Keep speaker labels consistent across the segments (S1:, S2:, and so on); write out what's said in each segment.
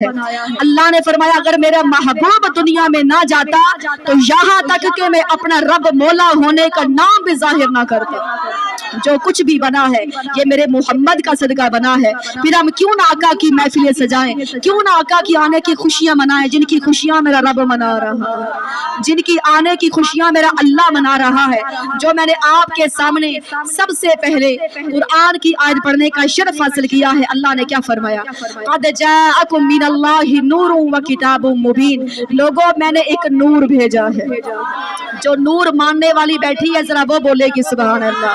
S1: अल्लाह ने फरमाया अगर मेरा महबूब दुनिया में ना जाता तो यहाँ तक कि मैं अपना रब मौला होने का नाम भी जाहिर ना करता। जो कुछ भी बना है ये मेरे मोहम्मद का सदका बना है। फिर हम क्यों ना आका की महफिलें सजाएं, क्यों ना आका की आने की खुशियां मनाएं, जिनकी खुशियां मेरा रब मना रहा है, जिनकी आने की खुशियां मेरा अल्लाह मना रहा है। जो मैंने आपके सामने सबसे पहले कुरान की आयत पढ़ने का शर्फ हासिल किया है, अल्लाह ने क्या फरमाया, क़द जाअकुम मिनल्लाहि नूरुन व किताबुम मुबीन। लोगों मैंने एक नूर भेजा है। जो नूर मानने वाली बैठी है जरा वो बोलेगी सुभान अल्लाह।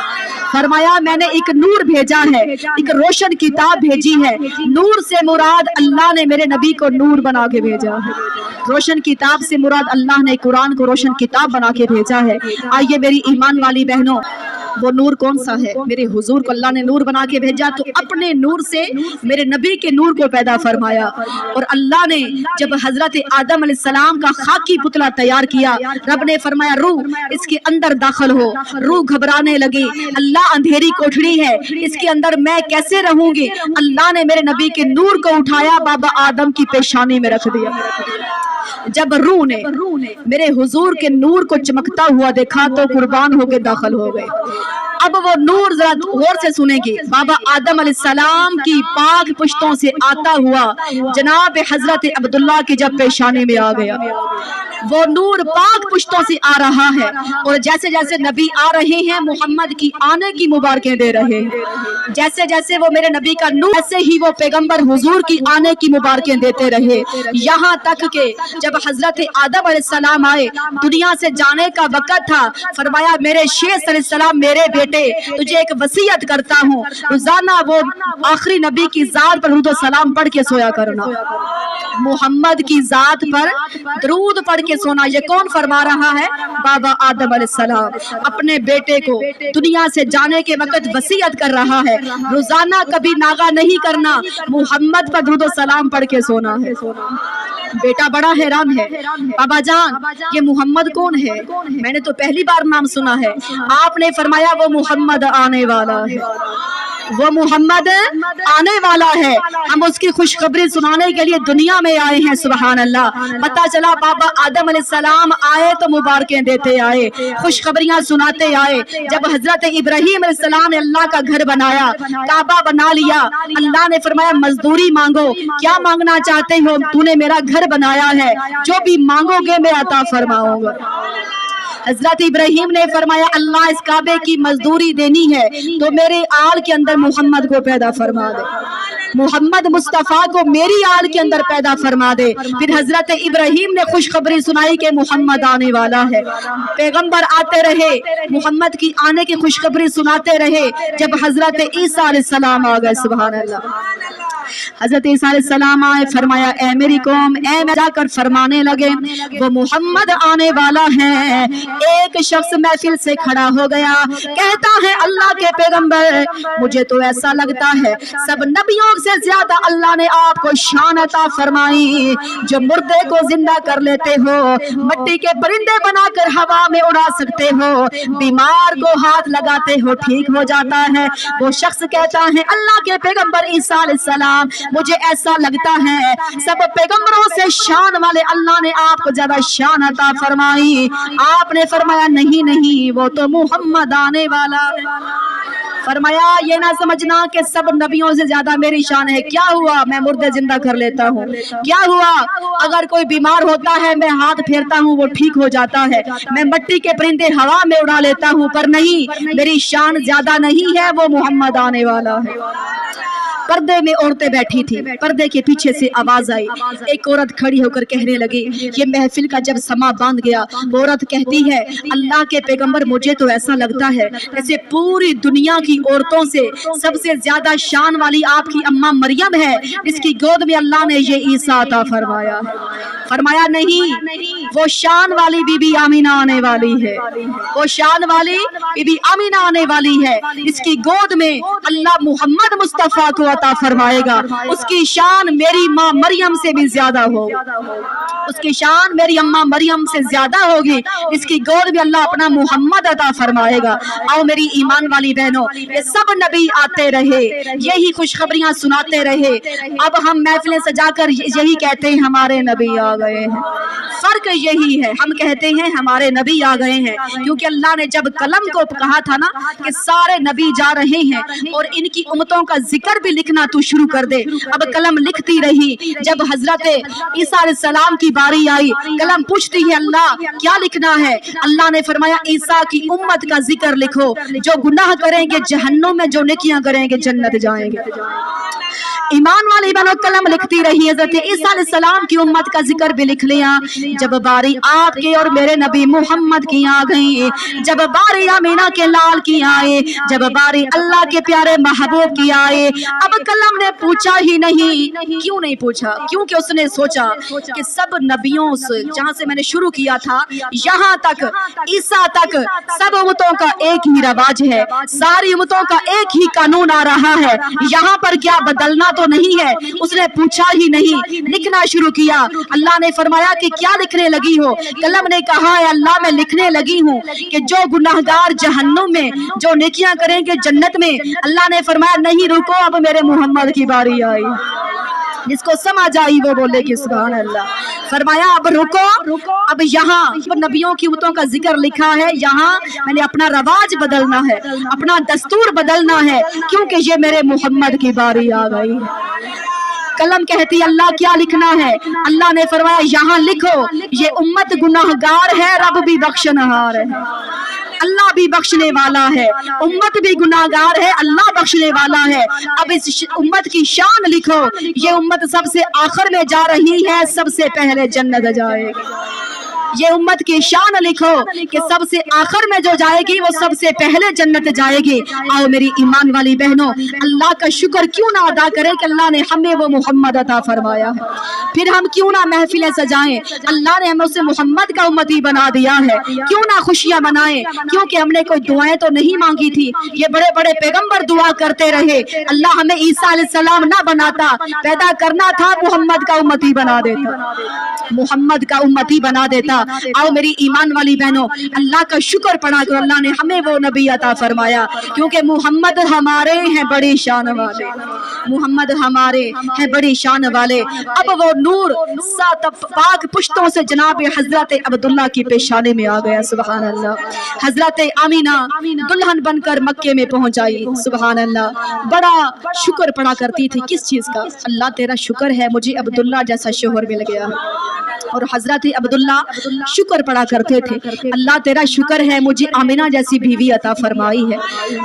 S1: फरमाया मैंने एक नूर भेजा है, एक रोशन किताब भेजी है। नूर से मुराद अल्लाह ने मेरे नबी को नूर बना के भेजा है। रोशन किताब से मुराद अल्लाह ने कुरान को रोशन किताब बना के भेजा है। आइए मेरी ईमान वाली बहनों, वो नूर कौन सा है? मेरे हुजूर को अल्लाह ने नूर बना के भेजा, तो अपने नूर से मेरे नबी के नूर को पैदा फरमाया। और अल्लाह ने जब हजरत आदम अलैहिस्सलाम का खाकी पुतला तैयार किया, रब ने फरमाया रूह इसके अंदर दाखिल हो। रूह घबराने लगी, अल्लाह अंधेरी कोठड़ी है, इसके अंदर मैं कैसे रहूंगी? अल्लाह ने मेरे नबी के नूर को उठाया, बाबा आदम की पेशानी में रख दिया। जब रूह ने मेरे हुजूर के नूर को चमकता हुआ देखा तो कुर्बान होके दाखिल हो गए। अब वो नूर जरा गौर से सुनेंगे, बाबा आदम अलैहिस्सलाम की पाक पुश्तों से आता हुआ जनाब हजरत अब्दुल्लाह की जब पेशानी में आ गया, वो नूर पाक पुश्तों से आ रहा है। और जैसे जैसे नबी आ रहे हैं, मोहम्मद की आने की मुबारकें दे रहे हैं। जैसे जैसे वो मेरे नबी का नूर, ऐसे ही वो पैगंबर हुजूर की आने की मुबारकें देते रहे। यहाँ तक के जब हजरत आदम अलैहिस्सलाम आए, दुनिया से जाने का वक्त था, फरमाया मेरे शेष अलैहिस्सलाम, मेरे बेटे तुझे एक वसीयत करता हूँ, रोजाना वो आखिरी नबी की जात पर दुरूद सलाम पढ़ के सोया करना। मोहम्मद की जात पर दरूद पढ़ के सोना। ये कौन फरमा रहा है? बाबा आदम अलैहिस्सलाम अपने बेटे को दुनिया से जाने के वक्त वसीयत कर रहा है, रोजाना कभी नागा नहीं करना, मोहम्मद पर दुरूद सलाम पढ़ के सोना है। बेटा बड़ा हैरान है, बाबा जान ये मोहम्मद कौन है? मैंने तो पहली बार नाम सुना है। आपने फरमाया वो मोहम्मद आने वाला है, वो मोहम्मद आने वाला है। हम उसकी खुशखबरी सुनाने के लिए दुनिया में आए हैं। सुभान अल्लाह। पता चला बाबा आदम अलैहिस्सलाम आए तो मुबारकें देते आए, खुशखबरियां सुनाते आए। जब हजरत इब्राहीम अलैहिस्सलाम ने अल्लाह का घर बनाया, काबा बना लिया, अल्लाह ने फरमाया मजदूरी मांगो, क्या मांगना चाहते हो? तूने मेरा घर बनाया है, जो भी मांगोगे मैं अता फरमाऊंगा। हजरत इब्राहीम ने फरमाया अल्लाह इस काबे की मजदूरी देनी है तो मेरे आल के अंदर मोहम्मद को पैदा फरमा दे, मोहम्मद मुस्तफ़ा को मेरी आल के अंदर पैदा फरमा दे। फिर हजरत इब्राहीम ने खुशखबरी सुनाई कि मोहम्मद आने वाला है। पैगंबर आते रहे, मोहम्मद की आने की खुशखबरी सुनाते रहे। जब हजरत ईसा अलैहिस्सलाम आ गए, सुभान अल्लाह, हजरत ईसा अलैहिस्सलाम आए, फरमाया ए मेरी कौम, ए मैं जाकर फरमाने लगे वो मोहम्मद आने वाला है। एक शख्स महफिल से खड़ा हो गया, कहता है अल्लाह के पैगंबर मुझे तो ऐसा लगता है सब नबियों से ज्यादा अल्लाह ने आपको शान अता फरमाई, जो मुर्दे को जिंदा कर लेते हो, मिट्टी के परिंदे बनाकर हवा में उड़ा सकते हो, बीमार को हाथ लगाते हो ठीक हो जाता है। वो शख्स कहता है अल्लाह के पैगंबर ईसा अलैहिस्सलाम मुझे ऐसा लगता है सब पैगंबरों से शान वाले अल्लाह ने आपको ज्यादा शान अता फरमाई। आपने फरमाया नहीं नहीं वो तो मोहम्मद आने वाला। फरमाया ये ना समझना कि सब नबियों से ज्यादा मेरी शान है। क्या हुआ? मैं मुर्दे जिंदा कर लेता हूँ। क्या हुआ? अगर कोई बीमार होता है मैं हाथ फेरता हूँ वो ठीक हो जाता है। मैं मिट्टी के परिंदे हवा में उड़ा लेता हूँ, पर नहीं, मेरी शान ज्यादा नहीं है, वो मोहम्मद आने वाला है। पर्दे में औरतें बैठी थी, पर्दे के पीछे से आवाज आई, एक औरत खड़ी होकर कहने लगी। ये महफिल का जब समा बांध गया, वो औरत कहती है अल्लाह के पैगंबर मुझे तो ऐसा लगता है जैसे पूरी दुनिया की औरतों से सबसे ज्यादा शान वाली आपकी अम्मा मरियम है, इसकी गोद में अल्लाह ने ये ईसा अता फरमाया। फरमाया नहीं, वो शान वाली बीबी आमीना आने वाली है, वो शान वाली बीबी आमीना आने वाली है, इसकी गोद में अल्लाह मोहम्मद मुस्तफा को عطا فرمائے گا، اس کی شان میری ماں مریم سے بھی زیادہ ہوگی، اس کی شان میری اماں مریم سے زیادہ ہوگی، اس کی گود بھی اللہ اپنا محمد عطا فرمائے گا۔ آؤ میری ایمان والی بہنوں، یہ سب نبی آتے رہے، یہی خوشخبریاں سناتے رہے، اب ہم محفلیں سجا کر یہی کہتے ہیں ہمارے نبی آ گئے ہیں۔ فرق یہی ہے، ہم کہتے ہیں ہمارے نبی آ گئے ہیں، کیونکہ اللہ نے جب قلم کو کہا تھا نا کہ سارے نبی جا رہے ہیں اور ان کی امتوں کا ذکر بھی لکھنا تو شروع کر دے، اب قلم لکھتی رہی۔ جب حضرت عیسیٰ علیہ السلام کی باری آئی، قلم پوچھتی ہے اللہ کیا لکھنا ہے؟ اللہ نے فرمایا عیسیٰ کی امت کا ذکر لکھو، جو گناہ کریں گے جہنم میں، جو نیکیاں کریں گے جنت جائیں گے۔ ایمان والی بہنوں قلم لکھتی رہی، حضرت عیسیٰ علیہ السلام کی امت کا ذکر بھی لکھ لیا۔ جب باری آپ کے اور میرے نبی محمد کی آ گئی، جب باری آمینہ کے لال کی آئے، جب باری اللہ کے پیارے محبوب کی آئے، اب قلم نے پوچھا ہی نہیں۔ کیوں نہیں پوچھا؟ کیونکہ اس نے سوچا کہ سب نبیوں سے، جہاں سے میں نے شروع کیا تھا یہاں تک عیسیٰ تک، سب امتوں کا ایک ہی رواج ہے، ساری امتوں کا ایک ہی قانون آ رہا ہے، یہاں پر کیا بدلنا تو نہیں ہے۔ اس نے پوچھا ہی نہیں، لکھنا شروع کیا۔ اللہ نے فرمایا کہ کیا لکھنے لگی ہو؟ قلم نے کہا ہے اللہ میں لکھنے لگی ہوں کہ جو گناہگار جہنم میں، جو نیکیاں کریں گے جنت میں۔ اللہ نے فرمایا نہیں رکو، اب میرے محمد کی باری آئی۔ جس کو سمجھ آئی وہ بولے کہ سبحان اللہ۔ فرمایا اب رکو، اب یہاں نبیوں کی امتوں کا ذکر لکھا ہے، یہاں میں نے اپنا رواج بدلنا ہے، اپنا دستور بدلنا ہے، کیونکہ یہ میرے محمد کی باری آ گئی۔ قلم کہتی اللہ کیا لکھنا ہے؟ اللہ نے فرمایا یہاں لکھو یہ امت گناہگار ہے، رب بھی بخشنہار ہے، اللہ بھی بخشنے والا ہے، امت بھی گناہگار ہے، اللہ بخشنے والا ہے۔ اب اس امت کی شان لکھو، یہ امت سب سے آخر میں جا رہی ہے، سب سے پہلے جنت جائے گی۔ یہ امت کی شان لکھو کہ سب سے آخر میں جو جائے گی وہ سب سے پہلے جنت جائے گی۔ آؤ میری ایمان والی بہنوں، اللہ کا شکر کیوں نہ ادا کریں کہ اللہ نے ہمیں وہ محمد عطا فرمایا ہے۔ پھر ہم کیوں نہ محفلیں سجائیں، اللہ نے ہمیں اسے محمد کا امتی بنا دیا ہے، کیوں نہ خوشیاں منائیں، کیونکہ ہم نے کوئی دعائیں تو نہیں مانگی تھی، یہ بڑے بڑے پیغمبر دعا کرتے رہے، اللہ ہمیں عیسیٰ علیہ السلام نہ بناتا، پیدا کرنا تھا محمد کا امتی بنا دیتا، محمد کا امتی بنا دیتا۔ آؤ میری ایمان والی بہنوں، اللہ کا شکر پڑھا کہ اللہ نے ہمیں وہ نبی عطا فرمایا، کیونکہ محمد ہمارے ہیں بڑی شان والے، محمد ہمارے ہیں بڑی شان والے۔ اب وہ نور سات پاک پشتوں سے جناب حضرت عبداللہ کی پیشانی میں آ گیا، سبحان اللہ۔ حضرت آمینہ دلہن بن کر مکے میں پہنچ آئی، سبحان اللہ۔ بڑا شکر پڑھا کرتی تھی، کس چیز کا؟ اللہ تیرا شکر ہے مجھے عبداللہ جیسا شوہر مل گیا، اور حضرت عبداللہ شکر پڑا کرتے تھے، اللہ تیرا شکر ہے مجھے آمینہ جیسی بیوی عطا فرمائی ہے۔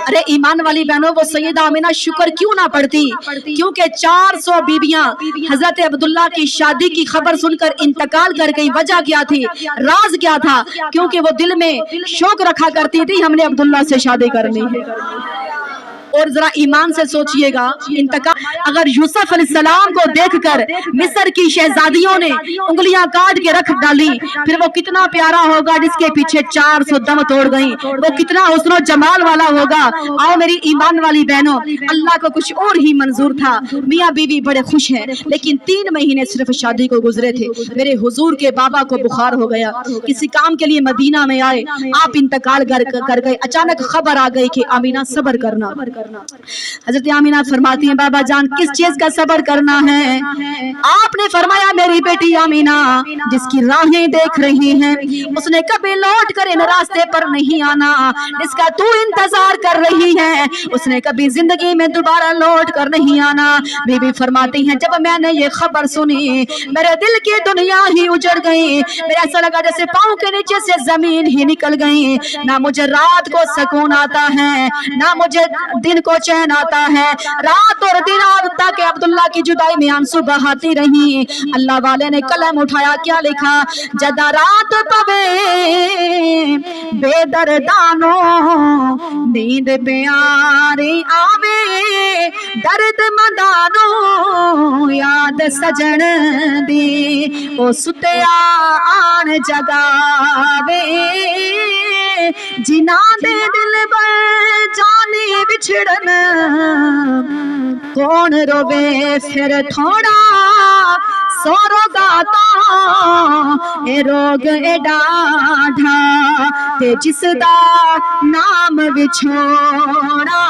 S1: ارے ایمان والی بہنوں، وہ سیدہ آمینہ شکر کیوں نہ پڑتی؟ کیونکہ 400 بیویاں حضرت عبداللہ کی شادی کی خبر سن کر انتقال کر گئی۔ وجہ کیا تھی؟ راز کیا تھا؟ کیونکہ وہ دل میں شوق رکھا کرتی تھی ہم نے عبداللہ سے شادی کرنی ہے۔ اور ذرا ایمان سے سوچئے گا، انتقال اگر یوسف علیہ السلام کو دیکھ کر مصر کی شہزادیوں نے انگلیاں کاٹ کے رکھ ڈالی، پھر وہ کتنا پیارا ہوگا جس کے پیچھے 400 دم توڑ گئیں، وہ کتنا حسن و جمال والا ہوگا۔ آؤ میری ایمان والی بہنوں، اللہ کو کچھ اور ہی منظور تھا۔ میاں بیوی بڑے خوش ہیں، لیکن 3 مہینے صرف شادی کو گزرے تھے، میرے حضور کے بابا کو بخار ہو گیا، کسی کام کے لیے مدینہ میں آئے، آپ انتقال کر گئے، اچانک خبر آ گئی کہ آمینہ صبر کرنا۔ حضرت آمینہ فرماتی ہیں بابا جان کس چیز کا صبر کرنا ہے؟ آپ نے فرمایا میری بیٹی آمینہ جس کی راہیں دیکھ رہی ہیں، اس نے کبھی لوٹ کر ان راستے پر نہیں آنا جس کا تو انتظار کر رہی ہے، اس نے کبھی زندگی میں دوبارہ لوٹ کر نہیں آنا۔ بی بی فرماتی ہیں جب میں نے یہ خبر سنی میرے دل کی دنیا ہی اجڑ گئی، میرا ایسا لگا جیسے پاؤں کے نیچے سے زمین ہی نکل گئی، نہ مجھے رات کو سکون آتا ہے نہ مجھے دن کو چین آتا ہے، رات اور دن آتا کہ عبداللہ کی جدائی میں آنسو بہاتی رہی۔ اللہ والے نے قلم اٹھایا، کیا لکھا؟ جدا رات پوے بے دردانو نیند پیاری آوے درد مندانو یاد سجن دی او ستیا آن جگاوے जिना दे दिल बर जाने बिछड़न कौन रोवे फिर थोड़ा सोरो गाता ए रोग एडा ढा ते जिसदा नाम विछोड़ा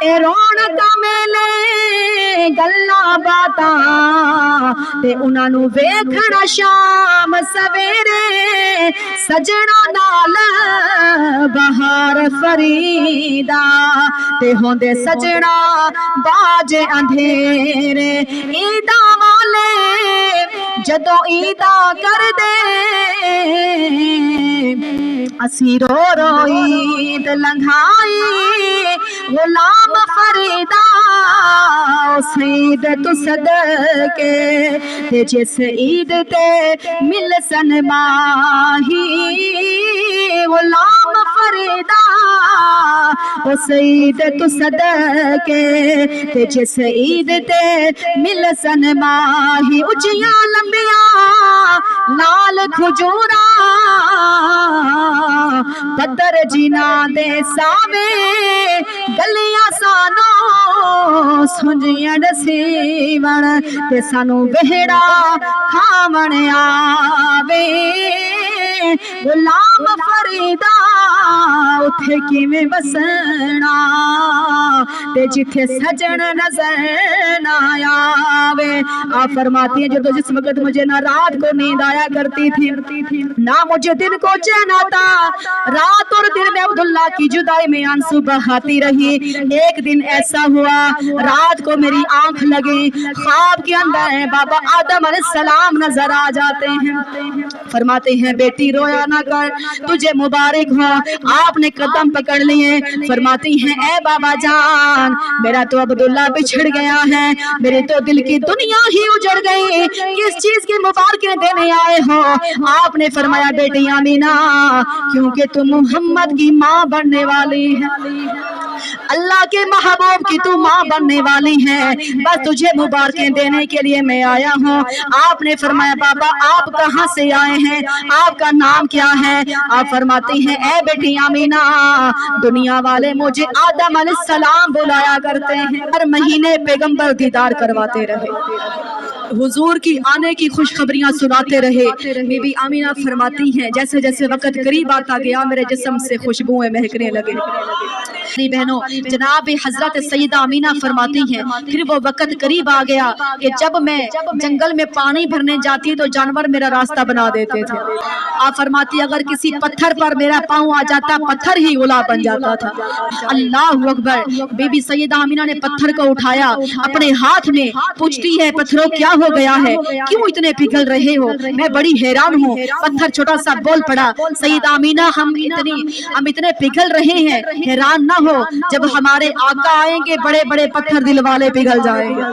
S1: ए रौनक मेले गल्ला बाता ते उन्हां नू वेखना शाम सवेरे सजना नाल बहार फरीदा ते होंदे सजना बाजे अंधेरे ईदा वाले जदों ईदा कर दे असी रो रो ईद लंघाई गुलाम फरीदा ईद तु सदके ते जिस ईद ते मिल सन माही गुलाम फरीदा उस ईद तु सदके ते जिस ईद ते मिल सन माही उचिया लंबिया लाल खजूरा पत्थर जिना दे सावे गलियां सानो सुंजियां दसीवण ते सानू वेहड़ा खावण आवे गुलाम फरीदा उथे किवें बसना ते जिथे सजन नजर ना आवे। आप फरमाती हैं जो जिस वक्त मुझे ना रात को नींद आया करती थी ना मुझे दिन को चैन आता, रात और दिन में अब्दुल्ला की जुदाई में आंसू बहाती रही। एक दिन ऐसा हुआ रात को मेरी आंख लगी, ख्वाब के अंदर बाबा आदम अलैहिस्सलाम नजर आ जाते हैं। फरमाते हैं बेटी रोया ना कर, तुझे मुबारक हो आपने कदम पकड़ लिए। फरमाती हैं ए बाबा जान मेरा तो अब्दुल्ला बिछड़ गया है, मेरे तो दिल की दुनिया ही उजड़ गई, किस चीज की मुबारकें देने आए हो? आपने फरमाया बेटी आमीना क्योंकि तुम मोहम्मद की माँ बनने वाली है, अल्लाह के महबूब की तू माँ बनने वाली है, बस तुझे मुबारकें देने के लिए मैं आया हूँ। आपने फरमाया बाबा आप कहाँ से आए हैं, आपका नाम क्या है? आप फरमाती हैं ए बेटी आमीना दुनिया वाले मुझे आदम अलैहिस्सलाम बुलाया करते हैं, हर महीने पैगंबर दीदार करवाते रहे, हुजूर की आने की खुशखबरियां सुनाते रहे। बीबी आमीना फरमाती हैं जैसे जैसे वक्त करीब आता गया मेरे जिस्म से खुशबुएं महकने लगे। बहनों जनाब हजरत सईदा आमीना फरमाती हैं फिर वो वक्त करीब आ गया कि जब मैं जंगल में पानी भरने जाती तो जानवर मेरा रास्ता बना देते थे। आप फरमाती अगर किसी पत्थर पर मेरा पाँव आ जाता पत्थर ही गुलाब बन जाता था। अल्लाह अकबर। बीबी सईदा आमीना ने पत्थर को उठाया अपने हाथ में, पूछती है पत्थरों क्या हो गया है, क्यों इतने पिघल रहे हो? मैं बड़ी हैरान हूँ। पत्थर छोटा सा बोल पड़ा सईदा आमीना हम इतने पिघल रहे हैं, हैरान ना हो, जब हमारे आका आएंगे बड़े बड़े पत्थर दिल वाले पिघल जाएंगे,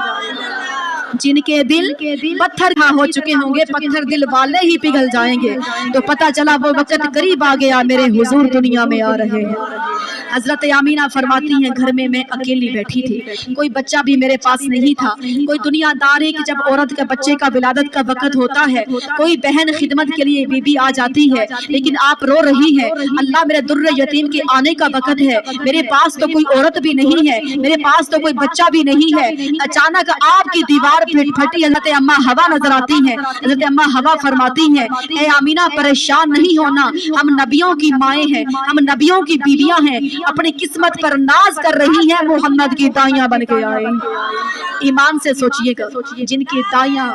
S1: जिनके दिल पत्थर हो चुके होंगे पत्थर दिल वाले ही पिघल जाएंगे। तो पता चला वो वक्त करीब आ गया, मेरे हुजूर दुनिया में आ रहे हैं। हजरत आमीना फरमाती हैं घर में मैं अकेली बैठी थी, कोई बच्चा भी मेरे पास नहीं था। कोई दुनियादार है कि जब औरत के बच्चे का विलादत का वक्त होता है कोई बहन खिदमत के लिए बीबी आ जाती है, लेकिन आप रो रही है अल्लाह मेरे दुर्र यतीम के आने का वक्त है, मेरे पास तो कोई औरत भी नहीं है, मेरे पास तो कोई बच्चा भी नहीं है। अचानक आपकी दीवार फटी हजरत अम्मा हवा नजर आती हैं। हजरत अम्मा हवा फरमाती हैं ए आमीना परेशान नहीं होना, हम नबियों की माएँ हैं, हम नबियों की बीवियां हैं, अपनी किस्मत पर नाज कर रही हैं, मोहम्मद की दाइयां बन के आए। ईमान से सोचिएगा जिनकी दाइयां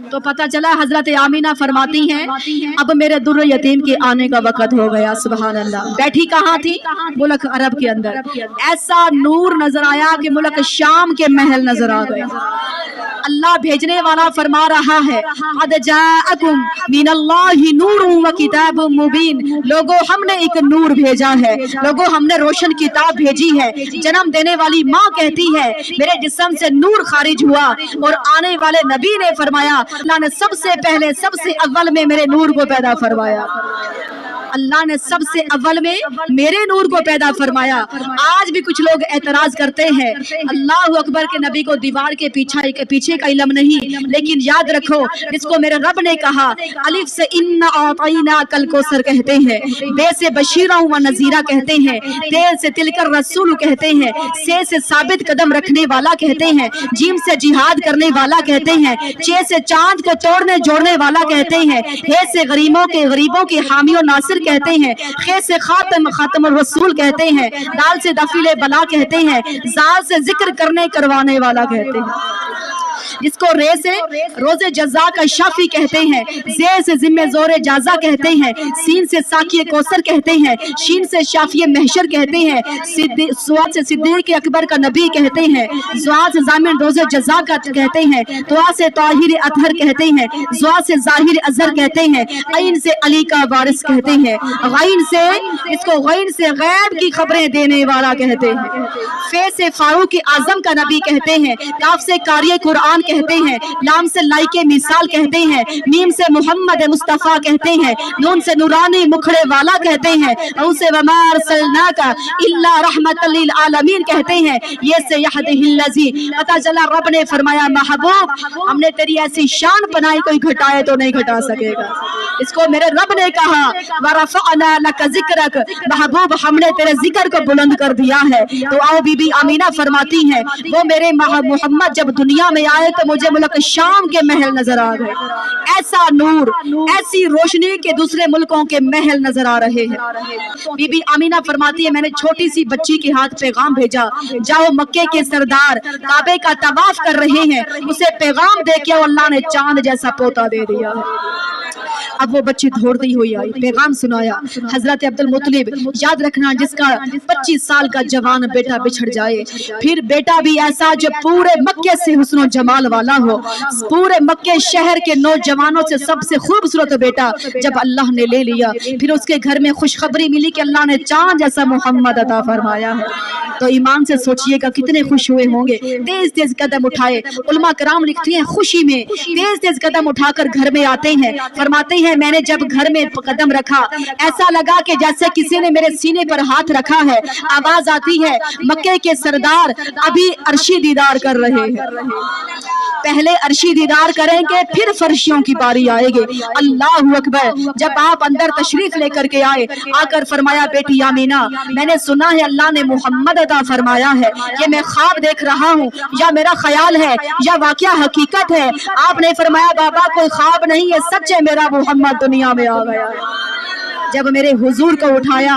S1: तो पता चला हजरत आमीना फरमाती हैं अब मेरे दुर्र यतीम के आने का वक्त हो गया। सुभान अल्लाह। बैठी कहाँ थी? मुल्क अरब के अंदर। ऐसा नूर नजर आया कि मुल्क शाम के महल नजर आ गए। अल्लाह अल्लाह भेजने वाला फरमा रहा है क़द जाअकुम मिनल्लाहि नूरुन व किताबुम मुबीन, लोगों हमने एक नूर भेजा है, लोगों हमने रोशन किताब भेजी है। जन्म देने वाली माँ कहती है मेरे जिस्म से नूर खारिज हुआ, और आने वाले नबी ने फरमाया अल्लाह ने सबसे पहले सबसे अव्वल में मेरे नूर को पैदा फरमाया, अल्लाह ने सबसे अव्वल में मेरे नूर को पैदा फरमाया। आज भी कुछ लोग एतराज करते हैं अल्लाह अकबर के नबी को दीवार के पीछे का इल्म नहीं, लेकिन याद रखो जिसको मेरे रब ने कहा अलिफ से इन्ना आतैना कल कौसर कहते हैं, बे से बशीरा व नजीरा कहते हैं, तेल से तिलकर रसूल कहते हैं, से साबित कदम रखने वाला कहते हैं, जीम से जिहाद करने वाला कहते हैं, चे से चांद को तोड़ने जोड़ने वाला कहते हैं, हे से गरीबों के हामी और नासिर कहते हैं, खे से खातम रसूल कहते हैं, दाल से दफीले बला कहते हैं, जाल से जिक्र करने करवाने वाला कहते हैं, जिसको रे से रोजे जजा का शाफी कहते हैं, जे से जिम्मे जोरे जाजा कहते हैं, सीन से साकिए कौसर कहते हैं, शीन से शाफिए महशर कहते हैं, स्वाद से सिद्दीक अकबर का नबी कहते हैं, ज़्वाद से जामिन रोजे जजा का कहते हैं, तुआ से ताहिर अतहर कहते हैं, ज़्वाद से जाहिर अजहर कहते हैं, ऐन से अली का वारिस कहते हैं, गैन से इसको गैन से गैब की खबरें देने वाला कहते हैं, फे से फारूक आजम का नबी कहते हैं, काफ से कारिए कुरान कहते हैं, लाम से लाइके मिसाल कहते हैं, मीम से मोहम्मद मुस्तफा कहते हैं, नून से नूरानी मुखड़े वाला कहते हैं, औ से वमा अरसलनाका इल्ला रहमतल लिल आलमीन कहते हैं, ये से यहदिहिल लज़ी। पता चला रब ने फरमाया महबूब हमने तेरी ऐसी शान बनाई कोई घटाए तो नहीं घटा सकेगा। इसको मेरे रब ने कहा वरफ़अना लक ज़िक्रक, महबूब हमने तेरे जिक्र को बुलंद कर दिया है। तो आओ बीबी आमीना फरमाती हैं वो मेरे मोहम्मद जब दुनिया में आए तो मुझे मुल्क शाम के महल नजर आ गए, ऐसा नूर ऐसी रोशनी के दूसरे मुल्कों के महल नजर आ रहे हैं। बीबी आमीना फरमाती है मैंने छोटी सी बच्ची के हाथ पैगाम भेजा, जाओ मक्के के सरदार काबे का तवाफ कर रहे हैं, उसे पैगाम दे के अल्लाह ने चांद जैसा पोता दे दिया। अब वो बच्ची दौड़ती हुई आई, पैगाम सुनाया हजरत अब्दुल मुत्तलिब, याद रखना जिसका 25 साल का जवान बेटा बिछड़ जाए, फिर बेटा भी ऐसा जो पूरे मक्के से हुस्न जमाल वाला हो, पूरे मक्के शहर के नौजवानों से सबसे खूबसूरत बेटा जब अल्लाह ने ले लिया, फिर उसके घर में खुशखबरी मिली कि अल्लाह ने चांद जैसा मोहम्मद अता फरमाया है। तो ईमान से सोचिएगा कितने खुश हुए होंगे। तेज तेज कदम उठाए, उलमा कराम लिखती हैं खुशी में तेज तेज कदम उठाकर घर में आते हैं, फरमाते हैं मैंने जब घर में कदम रखा ऐसा लगा कि जैसे किसी ने मेरे सीने पर हाथ रखा है। आवाज आती है मक्के के सरदार अभी अर्शी दीदार कर रहे हैं, पहले अर्शी दीदार करेंगे फिर फर्शियों की बारी आएगी। अल्लाह अकबर। जब आप अंदर तशरीफ लेकर के आए, आकर फरमाया बेटी आमीना मैंने सुना है अल्लाह ने मोहम्मद अता फरमाया है, ये मैं ख्वाब देख रहा हूँ या मेरा ख्याल है या वाकया हकीकत है? आपने फरमाया बाबा कोई ख्वाब नहीं है, सच है, मेरा मोहम्मद दुनिया में आ गया है। जब मेरे हुजूर को उठाया,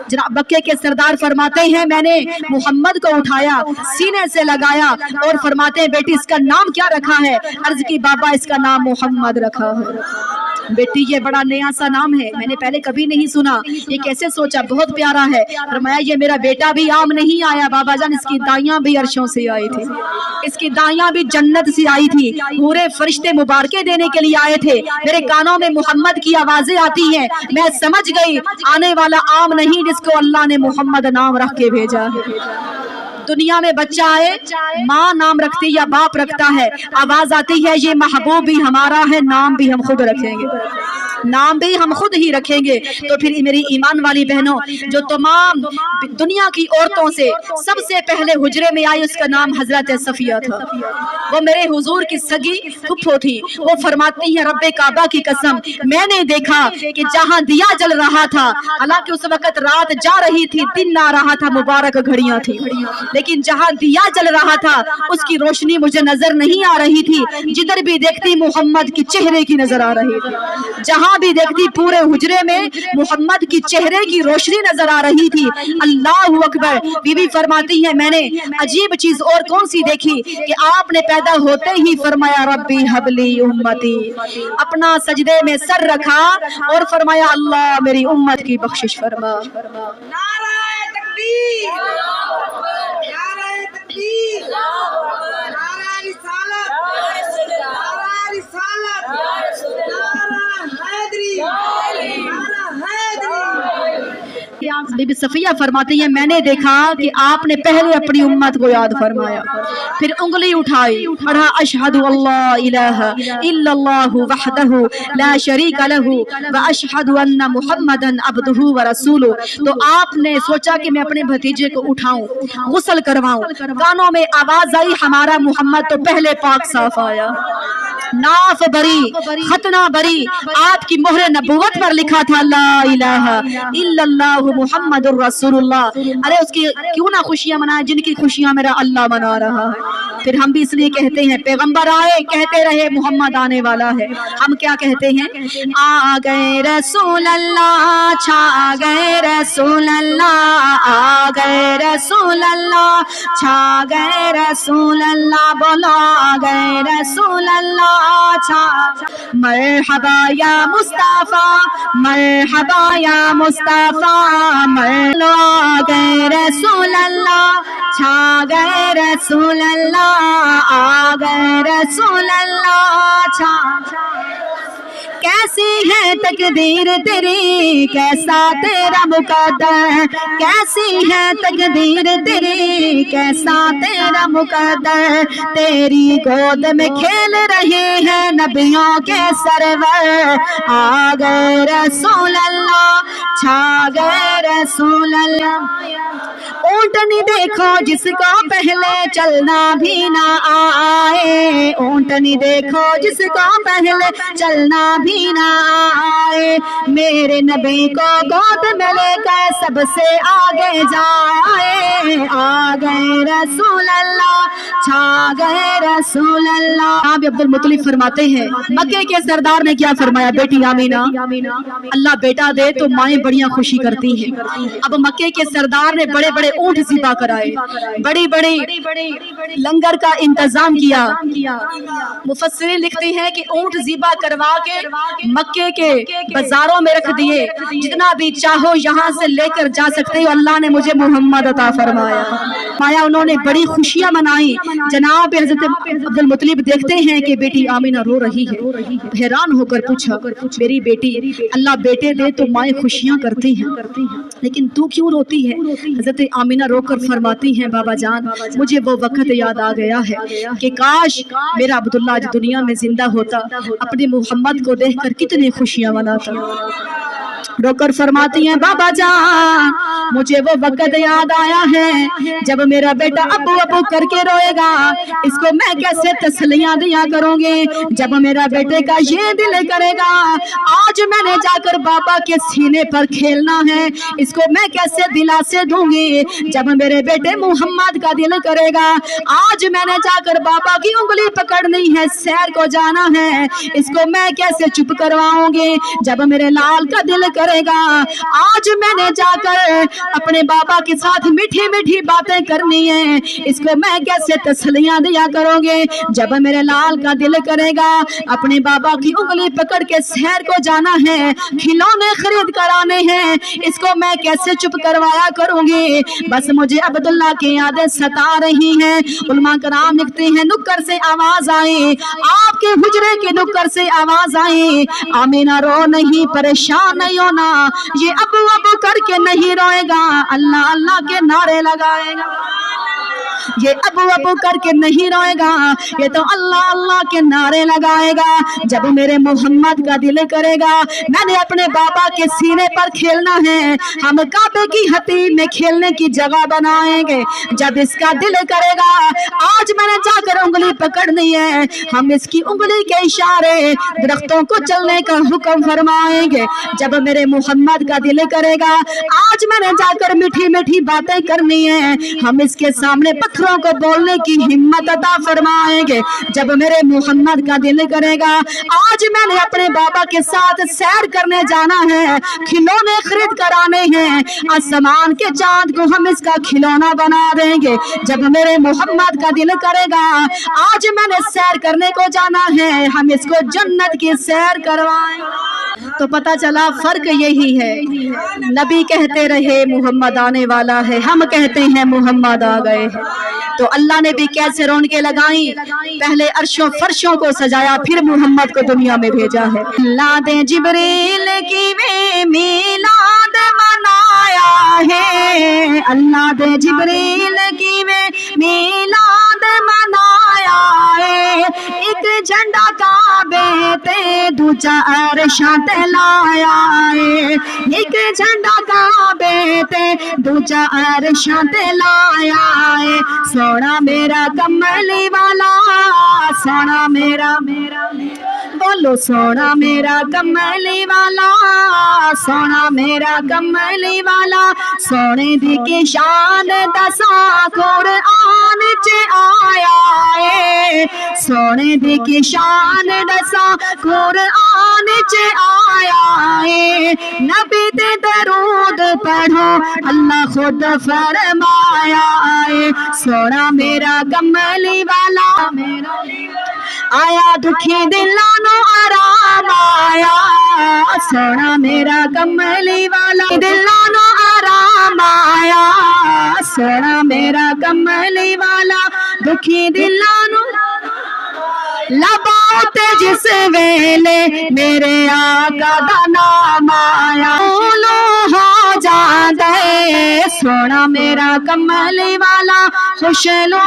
S1: जनाब मक्के के सरदार फरमाते हैं मैंने मोहम्मद को उठाया, सीने से लगाया और फरमाते हैं बेटी इसका नाम क्या रखा है? अर्ज की बाबा इसका नाम मोहम्मद रखा है। बेटी ये बड़ा नया सा नाम है, मैंने पहले कभी नहीं सुना, ये कैसे सोचा? बहुत प्यारा है। फरमाया ये मेरा बेटा भी आम नहीं आया बाबा जान, इसकी दाइयां भी अर्शों से आई थी, इसकी दाइयां भी जन्नत से आई थी, पूरे फरिश्ते मुबारके देने के लिए आए थे। मेरे कानों में मोहम्मद की आवाजें आती हैं, मैं समझ गई आने वाला आम नहीं जिसको अल्लाह ने मोहम्मद नाम रख के भेजा है। दुनिया में बच्चा आए माँ नाम रखती या बाप रखता है, आवाज आती है ये महबूब भी हमारा है, नाम भी हम खुद रखेंगे, नाम भी हम खुद ही रखेंगे। तो फिर मेरी ईमान वाली बहनों, जो तमाम दुनिया की औरतों से सबसे पहले हुजरे में आई उसका नाम हजरत सफिया था, वो मेरे हुजूर की सगी फुफ्फो थी। वो फरमाती है रब्बे काबा की कसम मैंने देखा कि जहाँ दिया जल रहा था, हालांकि उस वक्त रात जा रही थी दिन आ रहा था, मुबारक घड़ियां थी, लेकिन जहाँ दिया जल रहा था उसकी रोशनी मुझे नजर नहीं आ रही थी। जिधर भी देखती मोहम्मद की चेहरे की नजर आ रही थी, जहाँ भी देखती पूरे हुजरे में मोहम्मद की चेहरे की रोशनी नजर आ रही थी। अल्लाह अकबर। बीबी फरमाती है मैंने अजीब चीज और कौन सी देखी कि आपने पैदा होते ही फरमाया रब्बी हबली उम्मती, अपना सजदे में सर रखा और फरमाया अल्लाह मेरी उम्मत की बख्शिश फरमा।
S2: नाराए तकबीर, नाराए तकबीर, नाराए रिसालत।
S1: बीबी सफिया फरमाती है, मैंने देखा कि आपने पहले अपनी उम्मत को याद फरमाया, फिर उंगली उठाई, पढ़ा अशहदु अल्ला इलाहा इल्लल्लाहु वहदहु ला शरीका लहु व अशहदु अन्ना मुहम्मदन अब्दुहु व रसूलुहु। तो आपने सोचा कि मैं अपने भतीजे को उठाऊं, गुस्ल करवाऊं, कानों में आवाज आई हमारा मोहम्मद, तो पहले पाक साफ आया, नाफ बरी, खतना बरी, आपकी मोहर नबूवत पर लिखा था ला इलाहा इल्लल्लाहु मुहम्मदुर रसूलुल्लाह। अरे उसकी क्यों ना खुशियां मनाए जिनकी खुशियां मेरा अल्लाह मना रहा है। फिर हम भी इसलिए कहते हैं पैगंबर आए, कहते रहे मोहम्मद आने वाला है। हम क्या कहते हैं, आ गए रसूल अल्लाह, छा गए रसूल अल्लाह, आ गए रसूल अल्लाह, छा गए रसूल अल्लाह, बोलो आ गए रसूल अल्लाह, छा। मरहबा या मुस्तफा, मरहबा या मुस्तफा, मरलो आ गए रसूल अल्लाह, छा गए रसूल अल्लाह, आ गए रसूल अल्लाह, छा। कैसी है तकदीर तेरी, कैसा तेरा मुकद्दर, कैसी है तकदीर तेरी, कैसा तेरा मुकद्दर, तेरी गोद में खेल रहे हैं नबियों के सरवर, आ गए रसूल अल्लाह, छा गए रसूल अल्लाह। ऊंटनी देखो जिसका पहले चलना भी ना आए, ऊंटनी देखो जिसका पहले चलना भी ना आए, मेरे नबी को गोद में लेकर सबसे आगे जाए, आ गए रसूल अल्लाह, छा गए रसूल अल्लाह। आप अब्दुल मुत्तलिब फरमाते हैं, मक्के के सरदार ने क्या फरमाया, बेटी आमीना, अल्लाह बेटा दे तो माएं बड़ियां खुशी करती हैं। अब मक्के के सरदार ने बड़े बड़े ऊंट ज़िबा कराए, बड़ी बड़ी लंगर का इंतजाम किया। मुफस्सिरीन लिखते हैं कि ऊंट ज़िबा करवा के मक्के के बाजारों में रख दिए, जितना भी चाहो यहाँ से लेकर जा सकते हो, अल्लाह ने मुझे मोहम्मद अता फरमाया। पाया उन्होंने बड़ी खुशियां मनाई। जनाब हज़रत अब्दुल मुत्तलिब देखते हैं कि बेटी आमीना रो रही है, हैरान होकर पूछा, मेरी बेटी, अल्लाह बेटे दे तो माएँ खुशियां करती हैं, लेकिन तू क्यों रोती है? हज़रत आमीना रोकर फरमाती हैं, बाबा जान मुझे वो वक्त याद आ गया है कि काश मेरा अब्दुल्ला आज दुनिया में जिंदा होता, अपने मोहम्मद को देखकर कितनी खुशियां मनाता। रोकर फरमाती हैं, बाबा जान मुझे वो वक्त याद आया है जब मेरा बेटा अबू अबू करके रोएगा, इसको मैं कैसे तसल्लियां दिया करूंगी, जब मेरा बेटे का ये दिल करेगा आज मैंने जाकर बाबा के सीने पर खेलना है, इसको मैं कैसे दिलासे दूंगी, जब मेरे बेटे मोहम्मद का दिल करेगा आज मैंने जाकर बाबा की उंगली पकड़नी है, सैर को जाना है, इसको मैं कैसे चुप करवाऊंगी, जब मेरे लाल का दिल करेगा आज मैंने जाकर अपने बाबा के साथ मीठी मीठी बातें करनी है, इसको मैं कैसे तसल्लियां दिया करोगे, जब मेरे लाल का दिल करेगा अपने बाबा की उंगली पकड़ के शहर को जाना है, खिलौने खरीद कर आने हैं, इसको मैं कैसे चुप करवाया करूंगी, बस मुझे अब्दुल्ला की यादें सता रही हैं। उलमा कराम लिखते हैं, नुक्कर से आवाज आई, आपके हुजरे के नुक्कर से आवाज आई, आमीना रो नहीं, परेशान नहीं होना, ये अबू अबू करके नहीं रोएगा, अल्लाह अल्लाह के नारे लगाएगा, ये अबू अबू करके नहीं रोएगा, ये तो अल्लाह अल्लाह के नारे लगाएगा, जब मेरे मोहम्मद का दिल करेगा मैंने अपने बाबा के सीने पर खेलना है, हम काबे की हतीम में खेलने की जगह बनाएंगे, जब इसका दिल करेगा आज मैंने जाकर उंगली पकड़नी है, हम इसकी उंगली के इशारे दरख्तों को चलने का हुक्म फरमाएंगे, जब मेरे मोहम्मद का दिल करेगा आज मैंने जाकर मीठी मीठी बातें करनी है, हम इसके सामने पत्थरों को बोलने की हिम्मत अता फरमाएंगे, जब मेरे मोहम्मद का दिल करेगा आज मैंने अपने बाबा के साथ सैर करने जाना है, खिलौने खरीद कर आने हैं, आसमान के चांद को हम इसका खिलौना बना देंगे, जब मेरे मोहम्मद का दिल करेगा आज मैंने सैर करने को जाना है, हम इसको जन्नत की सैर करवाएं। तो पता चला फर्क यही है, नबी कहते रहे मोहम्मद आने वाला है, हम कहते हैं मोहम्मद आ गए हैं। तो अल्लाह ने भी कैसे रौनकें लगाई, पहले अर्शों फर्शों को सजाया, फिर मोहम्मद को दुनिया में भेजा है। लादे जिब्रील की वे मिलाद मनाया, ہے اللہ دے جبریل کی میں میلاد منایا ہے ایک جھنڈا کعبے تے دوجا عرشاں تے لایا ہے ایک جھنڈا کعبے تے دوجا عرشاں تے لایا ہے سونا میرا کملی والا سونا میرا بولو سونا میرا کملی والا سونا میرا کملی والا سونے دی کی شان دساں قرآن چ آیا ہے سونے دی کی شان دساں قرآن چ آیا ہے نبی تے درود پڑھو اللہ خود فرمایا ہے سونا میرا کملی والا آیا دکھی دلاں نو آرام آیا سونا میرا کملی والا دلاں نو آرام آیا سونا میرا کملی والا دکھی دلاں نو لباں تے جس ویلے میرے آقا دا نام آیا لو ہو جاندے سونا میرا کملی والا خوش لو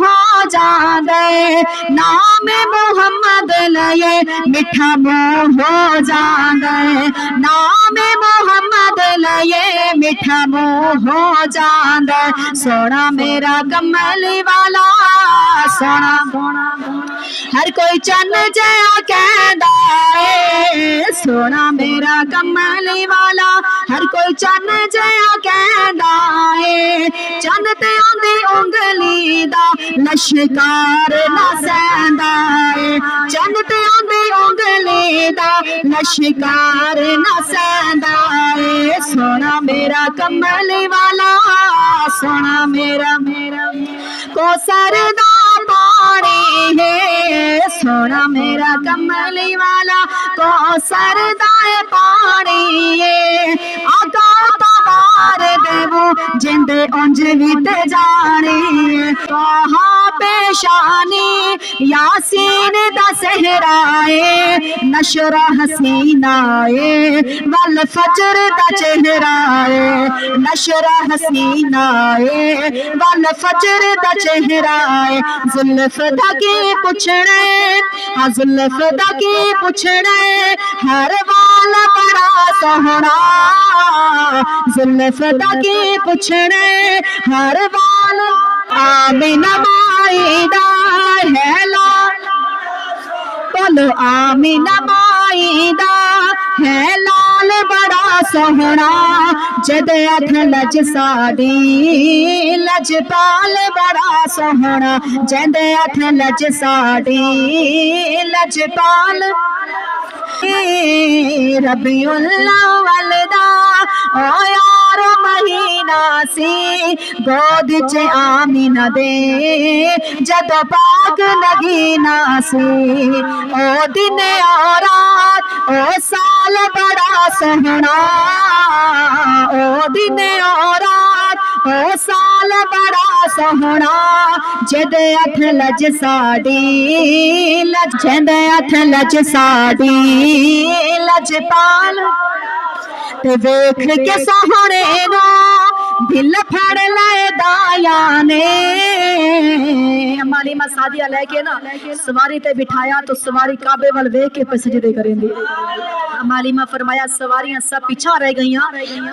S1: ہو جاندے نام محمد لئے میٹھا منہ ہو جاندے نام محمد لئے میٹھا منہ ہو جاندے سونا میرا کملی والا سونا ہر کوئی چن جیا کہندا ہے سونا میرا کملی والا ہر کوئی چن جیا کہندا ہے چن تے آندی انگلی دا لشکار نہ سیندا ہے چن تے آندی انگلی دا لشکار نہ سیندا ہے سونا میرا کملی والا سونا میرا کوثر دا پانی ہے سونا میرا کملی والا کوثر دا پانی ہے آقا تبار دیو جند انج وی تے جانی توہا پیشانی یاسین دا صحرا ہے نشر حسینہ ہے والفجر دا چہرہ ہے نشر حسینہ ہے والفجر دا چہرہ ہے زلف دا کی پچھڑے ہاں زلف دا کی پچھڑے ہر وال بڑا سہنا زلف دا کی پچھڑے ہر وال آمینہ مائدہ ہے لال بولو آمینہ مائدہ ہے لال بڑا سہنا جد اتھ لج ساڈی لج پال بڑا سہنا جد اتھ لج ساڈی لج پال ربیع الاول دا او یار مہینہ سی گود چ آمینہ دے جد پاک نگینہ سی او دن او رات او سال بڑا سہنا او دن او رات او سال بڑا سہنا جد اتھ لج ساڈی جد اتھ لج ساڈی لج پال تے ویکھ کے سہنے نو دل پھڑ لے دایا نے مالیمہ سادیہ لے کے نا سواری تے بٹھایا تو سواری کعبے وال ویکھ کے سجدے کریں دی مالیمہ فرمایا سواریاں سب پیچھا رہ گئیاں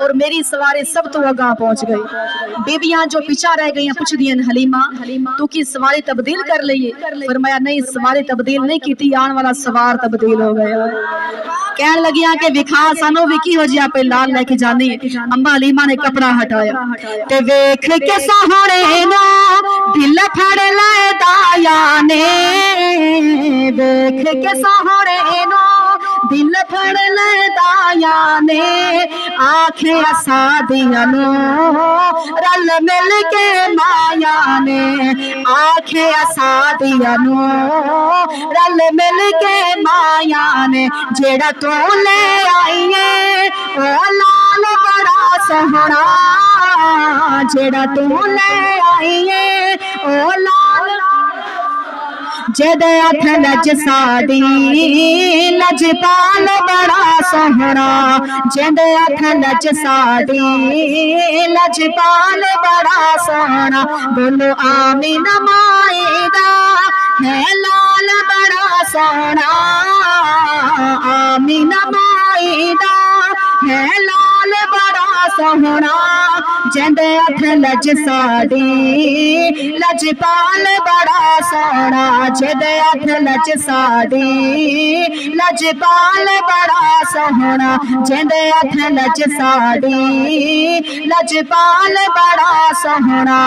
S1: اور میری سواری سب تو آگاہ پہنچ گئی بیبیاں جو پیچھا رہ گئیاں پوچھ دیا حلیمہ تو کی سواری تبدیل کر لئیے فرمایا نہیں سواری تبدیل نہیں کی تھی آن والا سوار تبدیل ہو گیا کہنے لگیاں کہ وکھا سانو وکی ہو جیا پہ لال لے کے جانی اماں حلیمہ نے کپڑا ہٹایا تے ویکھ کے سہنے نو دل پھڑ لے دایا نے ویکھ کے سہنے نو دل پھڑ لے دایا نے آنکھیں اسادیاں نو رل مل کے مایا نے آنکھیں اسادیاں نو رل مل کے مایا نے جیڑا تو لے آئیے او لال بڑا سہنا جیڑا تو لے آئیے او لال जेदे हथ लज साडी लजपाल बड़ा सोहना जेदे हथ लज साडी लजपाल बड़ा सोहना बोलो आमीन माई दा है लाल बड़ा सोहना आमीन माई दा है लाल बड़ा सोहना जेंदे हथ लज साडी लजपाल बड़ा सोहना जेंदे हथ लज साडी लजपाल बड़ा सोहना जेंदे हथ लज साडी लजपाल बड़ा सोहना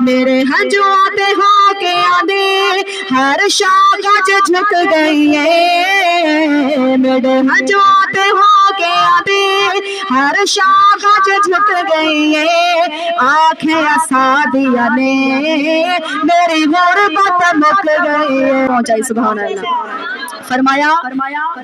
S1: मेरे हंजुआ ते हो के आंदे हर शाख च झुक गई है मेरे हंजुआ ते हो के आंदे हर शाख च झुक गई है आंखें सादिया ने मेरी गुरबत मुक गई है पहुंचाई सुभान अल्लाह फरमाया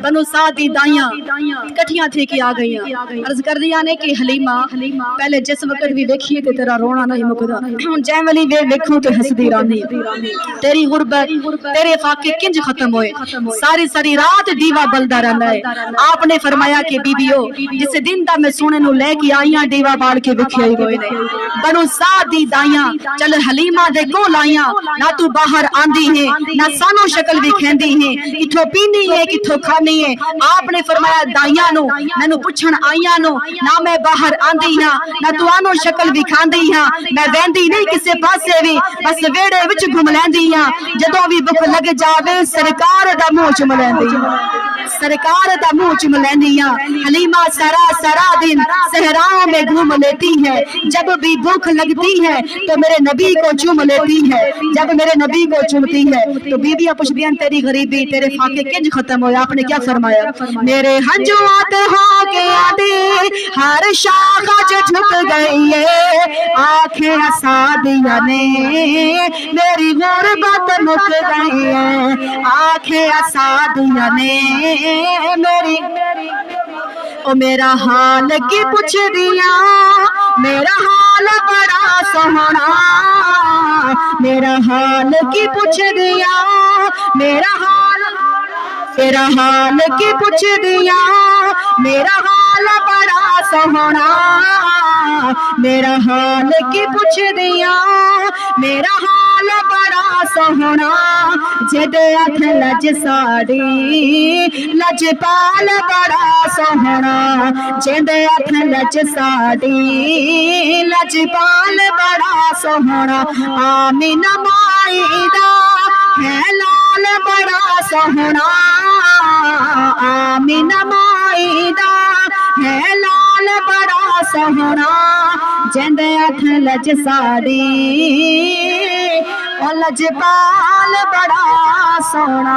S1: बनु साद दी दाइयां इकट्ठियां थे कि आ गईयां अर्ज कर दिया ने कि हलीमा पहले जिस वक्त भी देखिए ते तेरा रोना नहीं मुकदा हुन जै वली वे देखूं ते हंसदी रहंदी तेरी गुरबत तेरे फाके किंज खत्म होए सारी सारी रात दीवा बलदा रहंदा है आपने फरमाया कि बीबियो जिस दिन दा मैं सोने नु लेके आईयां दीवा बाल के विखियाई गए ने बनु साद दी दाइयां चल हलीमा दे कोल आईयां ना तू बाहर आंदी है ना सानू शक्ल विखेंदी है किथों पीनी है किथों खानी है आपने फरमाया दाइयां नु मैनू पुछण आईयां नु ना मैं बाहर आंदी हां ना तू आनो शक्ल विखांदी हां मैं वेंदी नहीं किसे पासे भी बस वेड़े विच घुम लैंदी हां जदों भी भुख लग जावे सरकार दा मुंह चुम लैंदी सरकार दा मुंह चुम लैंदी हां हलीमा सारा दिन सहराओं में घूम लेती है जब भी भूख लगती है तो मेरे नबी को चूम लेती है जब मेरे नबी को चूमती है तो बीबियां पुछदियां तेरी गरीबी तेरे फाके किंज खत्म होया आपने क्या फरमाया मेरे हंजुआ ते हो के आदि हर शाख च झुक गई है आंखें सादिया ने मेरी गुरबत मुक गई है आंखें सादिया ने मेरी ओ मेरा हाल की पुछ दिया मेरा हाल बड़ा सोहना मेरा हाल की पुछ दिया मेरा हाल तेरा हाल की पुछ दिया मेरा हाल बड़ा सोहना मेरा हाल की पुछ दिया मेरा हाल बड़ा सोहना जेदे हथ लज साडी लजपाल बड़ा सोहना जेदे हथ लज साडी लजपाल बड़ा सोहना आमीन माई दा है लाल बड़ा सोहना आमीन माई दा है लाल बड़ा सोहना जेंदे हथ लज साडी लजपाल बड़ा सोहना।